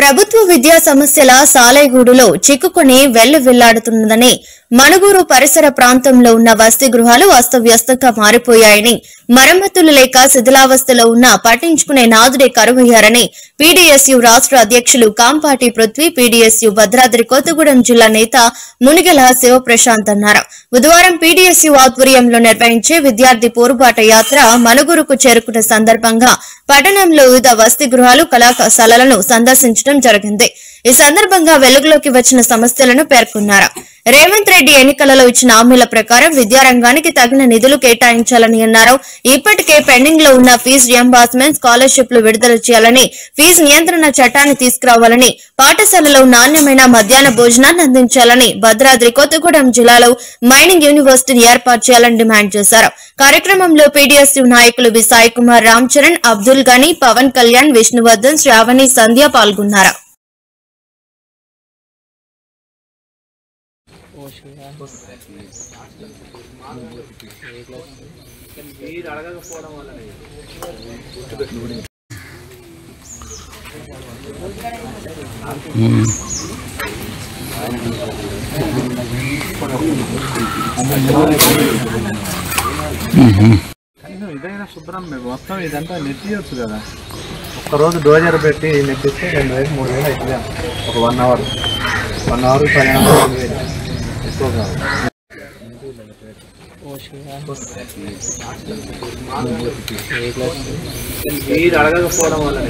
ప్రభుత్వ విద్యా సమస్యల సాలెగూడులో చిక్కుకుని వెల్లువిల్లాడుతున్నదని, మణుగూరు పరిసర ప్రాంతంలో ఉన్న వసతి గృహాలు అస్తవ్యస్తంగా మారిపోయాయని, మరమ్మతులు లేక శిథిలావస్థలో ఉన్న పట్టించుకునే నాదుడే కరువయ్యారని పీడీఎస్యూ రాష్ట్ర అధ్యక్షులు కాంపాటి పృథ్వీ, పీడీఎస్యూ భద్రాద్రి కొత్తగూడెం జిల్లా నేత మునిగెల శివప్రశాంత్ అన్నారు. బుధవారం పీడీఎస్యూ ఆధ్వర్యంలో నిర్వహించే విద్యార్థి పోరుబాట యాత్ర మణుగూరుకు చేరుకున్న సందర్భంగా పట్టణంలో వివిధ వసతి గృహాలు, కళాశాలలను సందర్శించడం జరిగింది. ఈ సందర్భంగా వెలుగులోకి వచ్చిన సమస్యలను పేర్కొన్నారు. రేవంత్ రెడ్డి ఎన్నికలలో ఇచ్చిన హామీల ప్రకారం విద్యారంగానికి తగిన నిధులు కేటాయించాలని అన్నారు. ఇప్పటికే పెండింగ్ లో ఉన్న ఫీజు రియంబర్స్మెంట్, స్కాలర్షిప్లు విడుదల చేయాలని, ఫీజు నియంత్రణ చట్టాన్ని తీసుకురావాలని, పాఠశాలలో నాణ్యమైన మధ్యాహ్న భోజనాన్ని అందించాలని, భద్రాద్రి కొత్తగూడెం జిల్లాలో మైనింగ్ యూనివర్సిటీని ఏర్పాటు చేయాలని డిమాండ్ చేశారు. కార్యక్రమంలో పీడీఎస్యూ నాయకులు వి సాయి కుమార్, రామ్ చరణ్, అబ్దుల్ గనీ, పవన్ కళ్యాణ్, విష్ణువర్ధన్, శ్రావణి, సంధ్య పాల్గొన్నారు. ఇదైనా శుభ్రం మొత్తం ఇదంతా నెట్టియొచ్చు కదా. ఒక్కరోజు డోజర్ పెట్టి నెట్టిస్తే 2,000 3,000 అవుతుంది. ఒక 1 అవర్ 12,000 ఎక్కువ కాదు. మీరు అడగకపోవడం వల్ల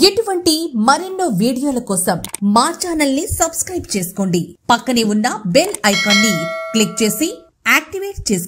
ఇటువంటి మరెన్నో వీడియోల కోసం మా ఛానల్ ని సబ్స్క్రైబ్ చేసుకోండి. పక్కనే ఉన్న బెల్ ఐకాన్ ని క్లిక్ చేసి యాక్టివేట్ చేసుకోండి.